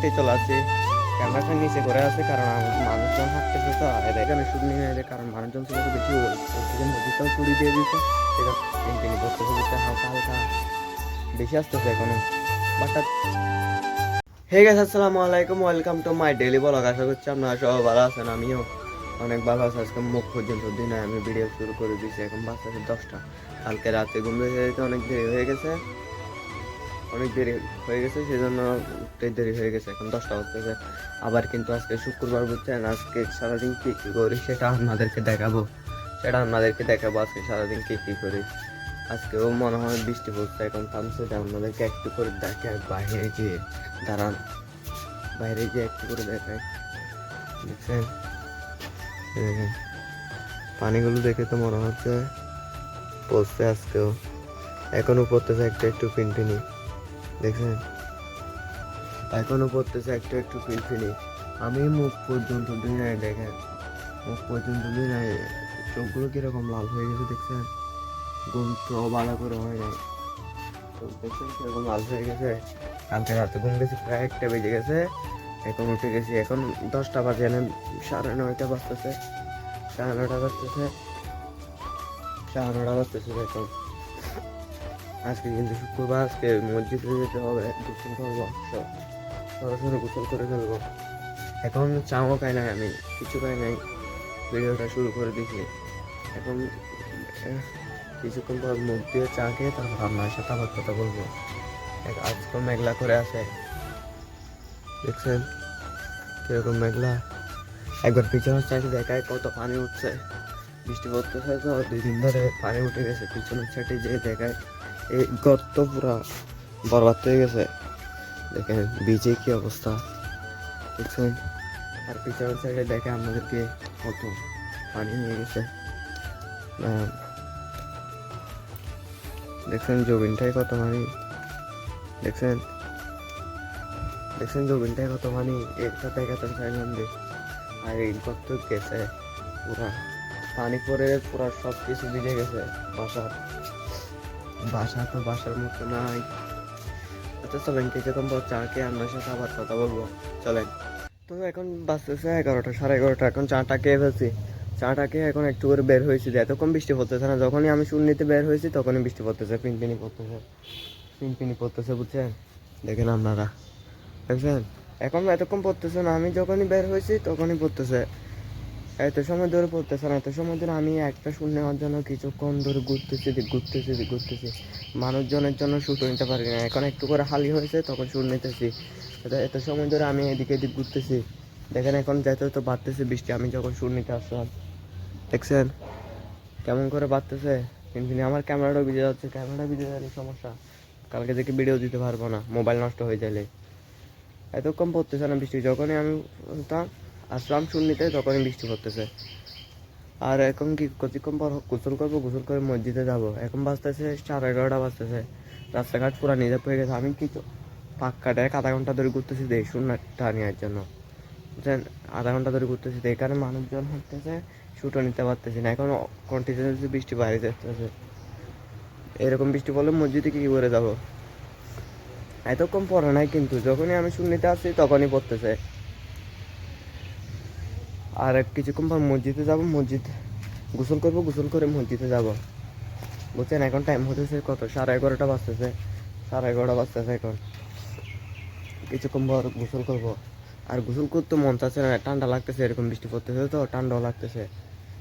ছুটে চলে আসছি। ক্যামেরাটা নিচে করে আছে কারণ মানুষজন হাঁটতেছে, তো এখানে শুট নিয়ে নেয় কারণ মানুষজন ছিল তো বেশি। ওইদিকে নদীটাও চুরি দিয়ে দিচ্ছে, সেটা টেনে পড়তেছে বুঝতে, হালকা হালকা বেশি আসতেছে এখনো। বাট হে গাইস, আসসালামু আলাইকুম, welcome to my daily blog. আশা করছি আপনারা সবাই ভালো আছেন, আমিও অনেক ভালো আছি। আজকে মুখ পর্যন্ত দিনে আমি ভিডিও শুরু করে দিয়েছি, এখন বাজতেছে 10টা। কালকে রাতে ঘুম থেকে যেতে অনেক দেরি হয়ে গেছে, সেজন্য উঠতে দেরি হয়ে গেছে, এখন 10টা বাজতেছে। আবার কিন্তু আজকে শুক্রবার বুঝছেন, আজকে সারাদিন কী কী করি সেটা আপনাদেরকে দেখাবো, আজকে সারাদিন কী করি। আজকেও মনে হয় বৃষ্টি পড়ছে, এখন থামছে, আপনাদেরকে একটু করে দেখে বাইরে গিয়ে দাঁড়ান, বাইরে গিয়ে একটু করে দেখায়। দেখছেন পানিগুলো দেখে তো মনে হচ্ছে পড়ছে আজকেও, এখনো পড়তেছে একটু একটু পিনপিনি। দেখছেন এখনো পড়তেছে একটু একটু পিনপিনি। আমি মুখ পর্যন্ত দুই নাই, দেখেন চোখগুলো কিরকম লাল হয়ে গেছে। দেখছেন ঘুম তো ভালো করে হয় নাই, তো দেখছেন কিরকম লাল হয়ে গেছে। কালকে রাতে ঘুম গেছি প্রায় 1টা বেজে গেছে, এখন উঠে গেছি, এখন 10টা বাজে না, 9:30 বাজতেছে, 9:30 বাজতেছে, এখন। আজকে কিন্তু শুক্রবার, আজকে মসজিদে যেতে হবে, গোসল করবো, সরাসরি গোসল করে ফেলবো। এখন চাও খাই নাই, আমি কিছু খাই নাই, ভিডিওটা শুরু করে দিয়েছি। এখন কিছুক্ষণ পর মুখ দিয়ে চা খেয়ে তারপর আপনার সাথে আবার কথা বলবো। আজকে মেঘলা করে আছে, দেখছেন কিরকম মেঘলা। একবার পিছনের সাইডে দেখায় কত পানি উঠছে, বৃষ্টি পড়তেছে তো 2 দিন ধরে পানি উঠে গেছে। পিছনের সাইডে যে দেখায় এই গর্ত পুরা বরবাদ হয়ে গেছে, দেখেন বিচে কি অবস্থা, দেখছেন। আর পিছনের সাইডে দেখে আমাদেরকে কত পানি নিয়ে গেছে, দেখছেন জমিনটাই কত পানি, দেখছেন জমিনটাই কত পানি, এটা দেখাতে চাইলাম যে। আর এই গর্ত গেছে পুরা পানি পরে, পুরা সব কিছু ভিজে গেছে। বাসার মতো নাই। আচ্ছা চলেন কিছুক্ষণ পর চা খেয়ে আপনার সাথে আবার কথা বলবো, চলেন। তো এখন বাজতেছে 11টা, 11:30, এখন চাটা খেয়ে ফেলছি। চাটা খেয়ে এখন একটু করে বের হয়েছি, এতক্ষণ বৃষ্টি পড়তেছে না, যখনই আমি শূন্যতে বের হয়েছি তখনই বৃষ্টি পড়তেছে, পিনপিনি পড়তেছে বুঝছেন। দেখেন আপনারা, দেখছেন এখন এতক্ষণ পড়তেছে না, আমি যখনই বের হয়েছি তখনই পড়তেছে। এত সময় ধরে পড়তেছে না, এত সময় ধরে আমি একটা শূন্য নেওয়ার জন্য কিছুক্ষণ ধরে ঘুরতেছি, মানুষজনের জন্য শুট নিতে পারি না। এখন একটু করে হালি হয়েছে তখন শুট নিতেছি, এত সময় ধরে আমি এদিকে এদিক ঘুরতেছি। দেখেন এখন যাইতে তো বাড়তেছে বৃষ্টি, আমি যখন শুট নিতে আসলাম, দেখছেন কেমন করে বাড়তেছে পিনপিনি। আমার ক্যামেরাটাও ভিজে যাচ্ছে, ক্যামেরাটা ভিজে গেলে সমস্যা, কালকে থেকে ভিডিও দিতে পারবো না, মোবাইল নষ্ট হয়ে যাবে। এতক্ষণ পড়তেছে না বৃষ্টি, যখনই আমি আসলাম শূন্যতে তখনই বৃষ্টি পড়তেছে। আর এখন কি কিছুক্ষণ পর গোসল করে মসজিদে যাব। এখন বাজতেছে 11:30 বাজতেছে, রাস্তাঘাট পুরা নিরাপ হয়ে গেছে। আমি কিছু পাক্কাটায় 1/2 ঘন্টা ধরে ঘুরতেছি দেই শূন্যটা নেওয়ার জন্য, বুঝছেন। 1/2 ঘন্টা ধরে ঘুরতেছি, এখানে মানুষজন হাঁটতেছে, শুটও নিতে পারতেছি না। এখন কন্টিনিউসলি বৃষ্টি বাইরে যাচ্ছে, এরকম বৃষ্টি পড়লে মসজিদে কি করে যাবো। এতক্ষণ পড়ে নাই, কিন্তু যখনই আমি শূন্যতে আসছি তখনই পড়তেছে। আর কিছুক্ষণ পর মসজিদে যাব, গোসল করে মসজিদে যাব, বুঝছেন। এখন টাইম হতেছে কত, 11:30 বাজতেছে, এখন কিছুক্ষণ পর গোসল করবো। আর গোসল করতে মন চাচ্ছে না, ঠান্ডা লাগতেছে, এরকম বৃষ্টি পড়তেছে তো ঠান্ডাও লাগতেছে,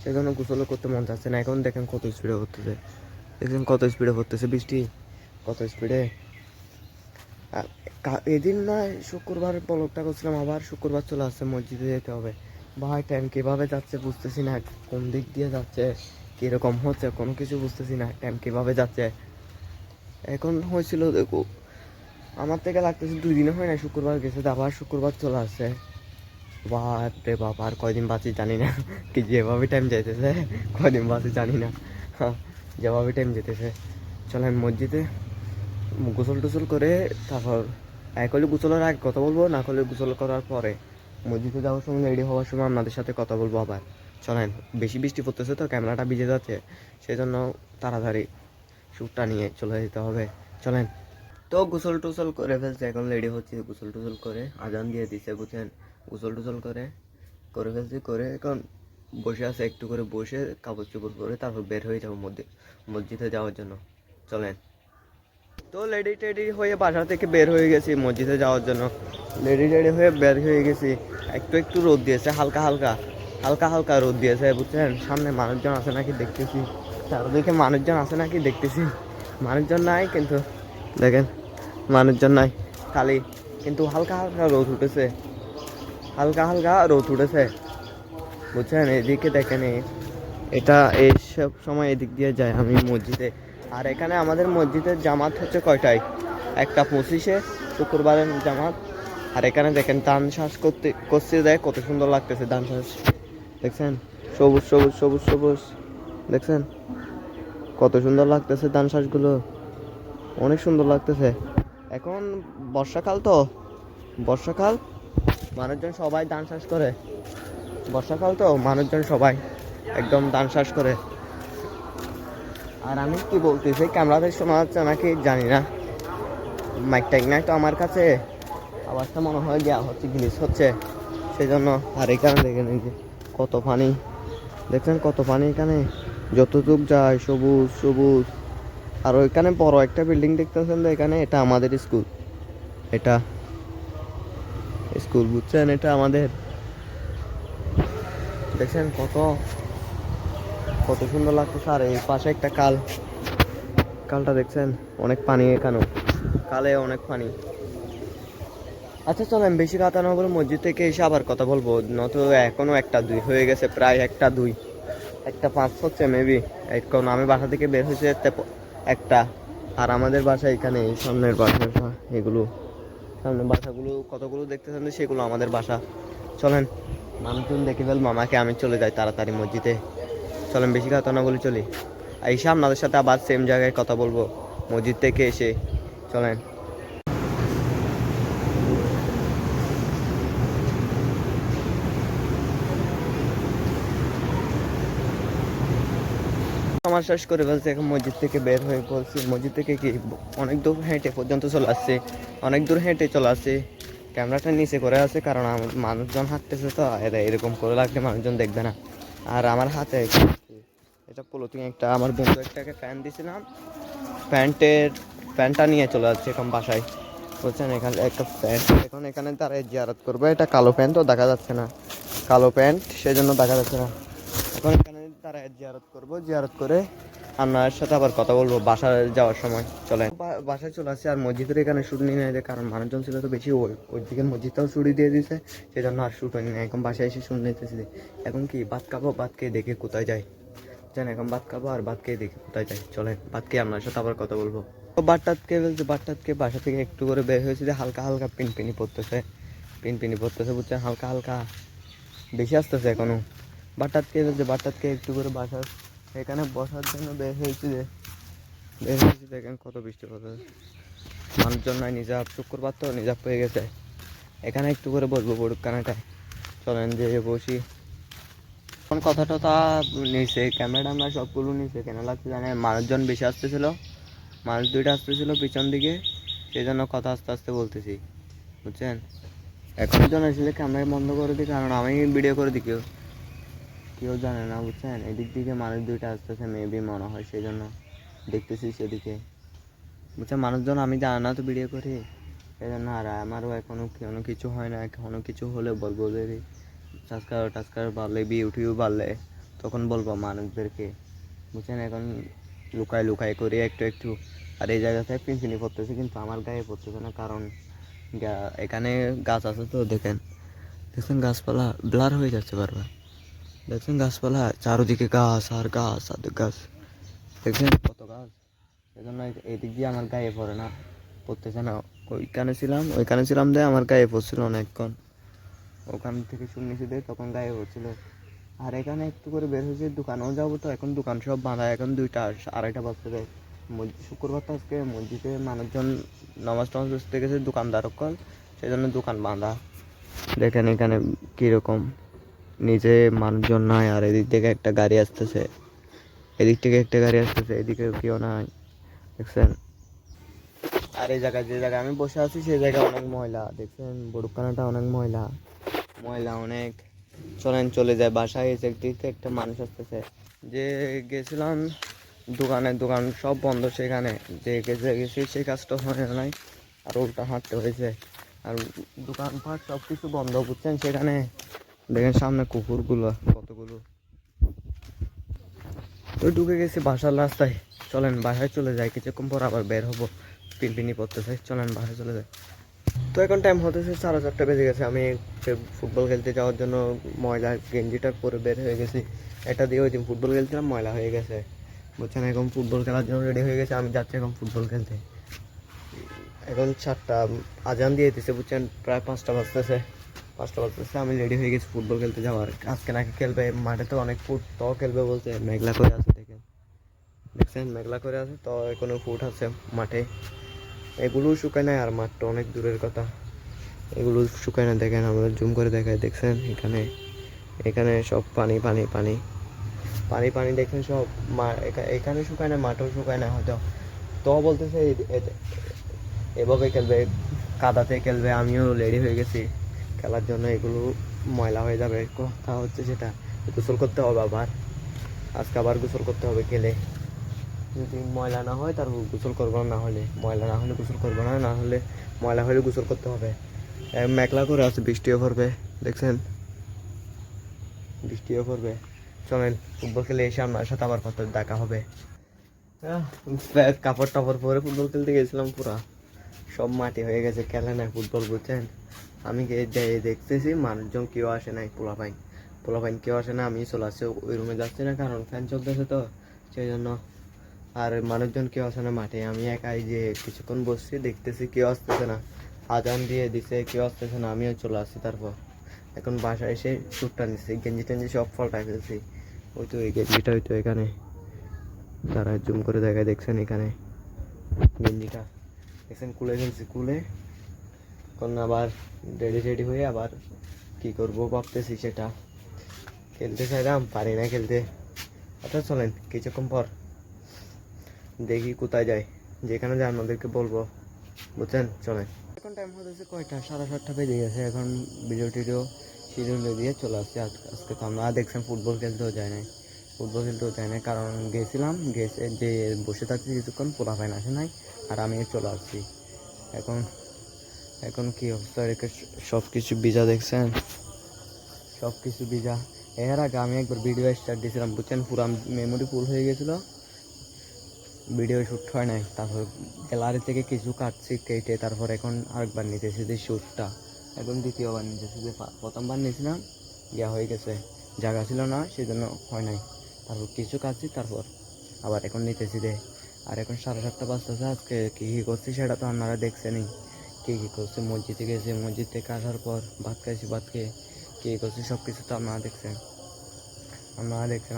সেই জন্য গোসলও করতে মন চাচ্ছে না। এখন দেখেন কত স্পিডে পড়তেছে বৃষ্টি, কত স্পিডে। এদিন না শুক্রবার ব্লগটা করছিলাম, আবার শুক্রবার চলে আসছে, মসজিদে যেতে হবে। ভাই টাইম কীভাবে যাচ্ছে বুঝতেছি না, কোন দিক দিয়ে যাচ্ছে, কীরকম হচ্ছে কোনো কিছু বুঝতেছি না, টাইম কীভাবে যাচ্ছে। এখন হয়েছিল দেখো, আমার থেকে লাগতেছে 2 দিনে হয় না, শুক্রবার গেছে তো আবার শুক্রবার চলে আসছে। বাপ রে বাপ, আর কয়দিন বাঁচি জানি না, কি যেভাবে টাইম যাইতেছে, কয়দিন বাঁচি জানি না, যেভাবে টাইম যেতেছে। চলেন মসজিদে গোসল টোসল করে তারপর, এক হলে গোসলের আগে কথা বলবো, না হলে গোসল করার পরে মসজিদে যাওয়ার সময় রেডি হওয়ার সময় আপনাদের সাথে কথা বলবো আবার। চলেন, বেশি বৃষ্টি পড়তেছে তো ক্যামেরাটা ভিজে যাচ্ছে, সেই জন্য তাড়াতাড়ি শ্যুটটা নিয়ে চলে যেতে হবে, চলেন। তো গোসল টোসল করে ফেলছে, এখন রেডি হচ্ছে, গোসল টোসল করে আজান দিয়ে দিছে বুঝছেন, গোসল টোসল করে করে ফেলছি, করে এখন বসে আছে, একটু করে বসে কাপড় চোপড় করে তারপর বের হয়ে যাবো মসজিদে যাওয়ার জন্য। চলেন। তো লেডি টেডি হয়ে বাসা থেকে বের হয়ে গেছি মসজিদে যাওয়ার জন্য। লেডি টেডি হয়ে বের হয়ে গেছি, একটু একটু রোদ দিয়েছে, হালকা হালকা হালকা হালকা রোদ দিয়েছে বুঝছেন। সামনে মানুষজন আছে নাকি দেখতেছি, চারদিকে মানুষজন আছে নাকি দেখতেছি, মানুষজন নাই কিন্তু, দেখেন মানুষজন নাই খালি, কিন্তু হালকা হালকা রোদ উঠেছে, হালকা হালকা রোদ উঠেছে বুঝছেন। এদিকে দেখেন এটা এইসব সময় এদিক দিয়ে যায় আমি মসজিদে। আর এখানে আমাদের মসজিদের জামাত হচ্ছে কয়টায়, 1:25 শুক্রবারের জামাত। আর এখানে দেখেন ধান শ্বাস করতে দেয়, কত সুন্দর লাগতেছে ধান শ্বাস, দেখছেন সবুজ সবুজ সবুজ সবুজ, দেখছেন কত সুন্দর লাগতেছে ধান শ্বাসগুলো, অনেক সুন্দর লাগতেছে। এখন বর্ষাকাল তো, বর্ষাকাল মানুষজন সবাই ধান চাষ করে, বর্ষাকাল তো মানুষজন সবাই একদম ধান চাষ করে। আর আমি কি বলতেছি ক্যামেরাতে শোনা যাচ্ছে নাকি জানি না, মাইক টাইক নাই তো আমার কাছে, আওয়াজটা মনে হয় দেওয়া হচ্ছে গ্লিচ হচ্ছে সেই জন্য। আর এখানে দেখেন এই যে কত পানি, দেখছেন কত পানি, এখানে যতটুক যায় সবুজ সবুজ। আর ওইখানে বড় একটা বিল্ডিং দেখতেছেন তো, এখানে এটা আমাদের স্কুল, এটা স্কুল বুঝছেন, এটা আমাদের, দেখছেন কত কত সুন্দর লাগতেছে। আর এই পাশে একটা কালটা দেখছেন, অনেক পানি এখানেও, কালে অনেক পানি। আচ্ছা চলেন বেশি কথা না বলে মসজিদ থেকে এসে আবার কথা বলবো, নয়তো এখনো 1:02 হয়ে গেছে, প্রায় 1:02, 1:05 হচ্ছে মেবি। এখন আমি বাসা থেকে বের হয়েছে একটা। আর আমাদের বাসা এখানে সামনের বাসা, এগুলো সামনের বাসাগুলো কতগুলো দেখতেছেন সেগুলো আমাদের বাসা। চলেন মানুষজন দেখে ফেলবো আমাকে, আমি চলে যাই তাড়াতাড়ি মসজিদে। চলেন বেশি কথা না বলে চলি, এসে আপনাদের সাথে আবার সেম জায়গায় কথা বলবো মসজিদ থেকে এসে। চলেন। আমার শেষ করে ফেলছে, এখন মসজিদ থেকে বের হয়ে পড়ছি, মসজিদ থেকে কি অনেক দূর হেঁটে পর্যন্ত চলে আসছে, অনেক দূর হেঁটে চলে আসছে। ক্যামেরাটা নিচে করে আছে কারণ মানুষজন হাঁটতেছে তো, এরকম করে লাগলে মানুষজন দেখবে না। আর আমার হাতে এটা পলিথিন একটা, আমার বন্ধু একটাকে প্যান্ট দিয়েছিলাম, প্যান্টটা নিয়ে চলে যাচ্ছে এখন বাসায় বলছেন। এখানে একটা প্যান্ট, এখন এখানে তারা জিয়ারত করবে, এটা কালো প্যান্ট তো দেখা যাচ্ছে না, কালো প্যান্ট সেজন্য দেখা যাচ্ছে না। এখন এখানে তারা জিয়ারত করবো, জিয়ারত করে আপনার সাথে আবার কথা বলবো বাসায় যাওয়ার সময়। চলেন বাসায় চলে আসছে। আর মসজিদের এখানে শুট নিয়ে নেয় কারণ মানুষজন ছিল তো বেশি, ওই দিকে মসজিদটাও ছুটি দিয়ে দিয়েছে সেই জন্য আর শুট হয়নি। এখন বাসায় এসে শুট নিতেছি। এখন কি ভাত খাবো, ভাত খেয়ে দেখে কোথায় যাই জান, এখন ভাত খাবো আর ভাত খেয়ে দেখি কোথায় যাই। চলেন ভাত খেয়ে আপনার সাথে আবার কথা বলবো। তো বাটটাত খেয়ে ফেলছে, বাটটাত খেয়ে বাসা থেকে একটু করে বের হয়েছে যে হালকা হালকা পিনপিনি পড়তেছে বুঝছেন, হালকা হালকা, বেশি আসতেছে এখনো। বাটটাত খেয়ে ফেলছে, বাটটাত খেয়ে একটু করে বাসার এখানে বসার জন্য বের হয়েছি দেখেন কত বৃষ্টি পড়তেছে, মানুষজন নাই, নিজাব শুক্রবার তো নিজাব হয়ে গেছে। এখানে একটু করে বসবো বড়ুক কানাটায়, চলেন যে বসি। এখন কথাটা তা নিচে ক্যামেরা আমরা সবগুলো নিচে কেন লাগছে জানে, মানুষজন বেশি আসতেছিল, মানুষ দুইটা আসতেছিল পিছন দিকে, সেই জন্য কথা আস্তে আস্তে বলতেছি বুঝছেন। এখন জন আসলে ক্যামেরা বন্ধ করে দিই কারণ আমি ভিডিও করে দিই, কেউ জানে না বুঝছেন। এদিক দিকে মানুষ দুইটা আসতেছে মেবি মনে হয়, সেই জন্য দেখতেছি সেদিকে বুঝছেন। মানুষজন আমি জানি না তো ভিডিও করি সেই জন্য। আর আমারও এখনও কোনো কিছু হয় না, এখনও কিছু হলে বলবো যে টাস্কার বাড়লে ভিউ বাড়লে তখন বলবো মানুষদেরকে বুঝছেন। এখন লুকায় করি একটু একটু। আর এই জায়গাতে পিনপিনি পড়তেছে কিন্তু আমার গায়ে পড়তেছে না কারণ এখানে গাছ আছে তো, দেখছেন গাছপালা ব্লার হয়ে যাচ্ছে বারবার, দেখছেন গাছপালা চারোদিকে গাছ আর গাছ আর গাছ, দেখছেন কত গাছ, সেজন্য এদিক দিয়ে আমার গায়ে পড়ে না, পড়তেছে না। ওইখানে ছিলাম দিয়ে আমার গায়ে পড়ছিল অনেকক্ষণ, ওখান থেকে শুনেছি দিয়ে তখন গায়ে পড়ছিল। আর এখানে একটু করে বের হয়েছে, দোকানেও যাবো তো, এখন দোকান সব বাঁধা, এখন 2টা 2:30 বাজতে যায়। শুক্রবার তো আজকে মসজিদে মানুষজন নামাজ পড়তে গেছে, দোকানদারক্ষণ সেই জন্য দোকান বাঁধা। দেখেন এখানে কীরকম, নিচে মানুষজন নাই। আর এদিক থেকে একটা গাড়ি আসতেছে, এদিকে কেউ নাই, দেখছেন। আর এই জায়গায় যে জায়গায় আমি বসে আছি সেই জায়গায় অনেক ময়লা, দেখছেন বড়ুখানাটা অনেক ময়লা, ময়লা অনেক। চলেন চলে যায় বাসায়। এসে দিকে একটা মানুষ আসতেছে, যে গেছিলাম দোকান সব বন্ধ, সেখানে যে গেছি সেই কাজটা হয় নাই, আর উল্টা হাঁটতে হয়েছে। আর দোকানপাট সব কিছু বন্ধ, বুঝছেন। সেখানে দেখেন সামনে কুকুরগুলো কতগুলো। তো ঢুকে গেছি বাসার রাস্তায়। চলেন বাসায় চলে যাই, কিছুক্ষণ পর আবার বের হবো, পিনপিনি পড়তেছে। চলেন বাসায় চলে যাই। তো এখন টাইম হতেছে 4:30 বেজে গেছে। আমি ফুটবল খেলতে যাওয়ার জন্য ময়লা গেঞ্জিটা পরে বের হয়ে গেছি। এটা দিয়ে ওই দিন ফুটবল খেলছিলাম, ময়লা হয়ে গেছে, বুঝছেন। এখন ফুটবল খেলার জন্য রেডি হয়ে গেছে, আমি যাচ্ছি এখন ফুটবল খেলতে। এখন 4টা আজান দিয়ে দিতেছে, বুঝছেন। প্রায় 5টা বাজতেছে, 5টা বাজতেছে। আমি রেডি হয়ে গেছি ফুটবল খেলতে যাওয়ার। আজকে নাকি খেলবে, মাঠে তো অনেক ফুট, তো খেলবে বলছে। মেঘলা করে আছে, দেখছেন মেঘলা করে আছে, তো এখনো ফুট আছে মাঠে। এগুলো শুকায় নাই, আর মাঠটা অনেক দূরের কথা, এগুলো শুকায় না। দেখেন আমাদের জুম করে দেখায়, দেখছেন এখানে, এখানে সব পানি পানি পানি পানি পানি, দেখছেন সব। এখানে শুকায় না, মাঠেও শুকায় না হয়তো। তো বলতেছে এভাবে খেলবে, কাদাতে খেলবে। আমিও রেডি হয়ে গেছি খেলার জন্য। এগুলো ময়লা হয়ে যাবে, কথা হচ্ছে সেটা। গোসল করতে হবে আবার, আজকে আবার গোসল করতে হবে খেলে। যদি ময়লা না হয় তার গোসল করবো না, হলে ময়লা না হলে গোসল করবো না, না হলে ময়লা হলে গোসল করতে হবে। মেঘলা করে আছে, বৃষ্টিও পড়বে, দেখছেন বৃষ্টিও পড়বে। চলেন ফুটবল খেলে এসে আপনার সাথে আবার কত দেখা হবে। কাপড় টাপড় পরে ফুটবল খেলতে গেছিলাম, পুরা সব মাটি হয়ে গেছে, খেলে না ফুটবল, বুঝছেন। আমি দেখতেছি মানুষজন কেউ আসে নাই, পোলাপাইন কেউ আসে না। আমি চলে আসছে ওই রুমে, যাচ্ছি না, কারণ ফ্যান চলতেছে তো সেই জন্য। আর মানুষজন কেউ আসে না মাঠে, আমি একাই যে কিছুক্ষণ বসছি, দেখতেছি কেউ আসতেছে না। আজান দিয়ে দিছে, কেউ আসতেছে না, আমিও চলে আসছি। তারপর এখন বাসায় এসে স্যুটটা নিচ্ছি, গেঞ্জি টেঞ্জি সব পাল্টাই ফেলছি। ওই তো এই গেঞ্জিটা, ওই তো এখানে, তারা জুম করে দেখায়, দেখছেন এখানে গেঞ্জিটা, দেখছেন খুলে ফেলছি। খুলে এখন আবার রেডি হয়ে আবার কি করবো ভাবতেছি, সেটা। খেলতে চাইলাম, পারি না খেলতে। আচ্ছা চলেন কিছুক্ষণ পর দেখি কোথায় যায়, যেখানে যায় আমাদেরকে বলবো, বুঝছেন। চলেন। এখন টাইম হতেছে কয়টা, 7:30 বেজে গেছে। এখন ভিডিও টিডিও শিডিউল দিয়ে চলে আসছি। আজকে তো আমরা দেখছেন ফুটবল খেলতেও যায় নাই, কারণ গেছে যে বসে থাকছি কিছুক্ষণ, পোলাপাইন আসে নাই, আর আমি চলে আসছি। এখন এখন কি অবস্থা রেখে, সব কিছু ভিজা, দেখছেন সব কিছু ভিজা। এর আগে আমি একবার ভিডিও স্টার্ট দিয়েছিলাম, বুঝছেন, পুরো মেমোরি ফুল হয়ে গেছিল, ভিডিও শ্যুট হয় নাই। তারপর গ্যালারি থেকে কিছু কাটছি, কেটে তারপর এখন আরেকবার নিতেছি যে শ্যুটটা, এখন দ্বিতীয়বার নিতেছি। যে প্রথমবার নিয়েছিলাম ইয়া হয়ে গেছে, জায়গা ছিল না, সেই জন্য হয় নাই। তারপর কিছু কাটছি, তারপর আবার এখন নিতেছি রে। আর এখন 7:30 বাজতেছে। আজকে কী কী করছি সেটা তো আপনারা দেখছেনই, কী করছি। মসজিদে গেছি, মসজিদ থেকে আসার পর ভাত খাইছি, ভাত খেয়ে কী করছি সব কিছু তো আপনারা দেখছেন।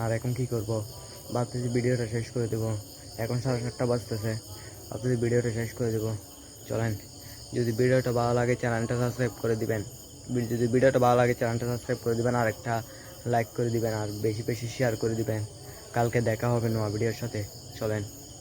আর এখন কী করবো ভাবতেছি, ভিডিওটা শেষ করে দেবো। এখন 7:30 বাজতেছে, ভাবতেছি ভিডিওটা শেষ করে দেবো। চলেন, যদি ভিডিওটা ভালো লাগে চ্যানেলটা সাবস্ক্রাইব করে দিবেন, আর একটা লাইক করে দিবেন, আর বেশি বেশি শেয়ার করে দিবেন। কালকে দেখা হবে নয়া ভিডিওর সাথে, চলেন।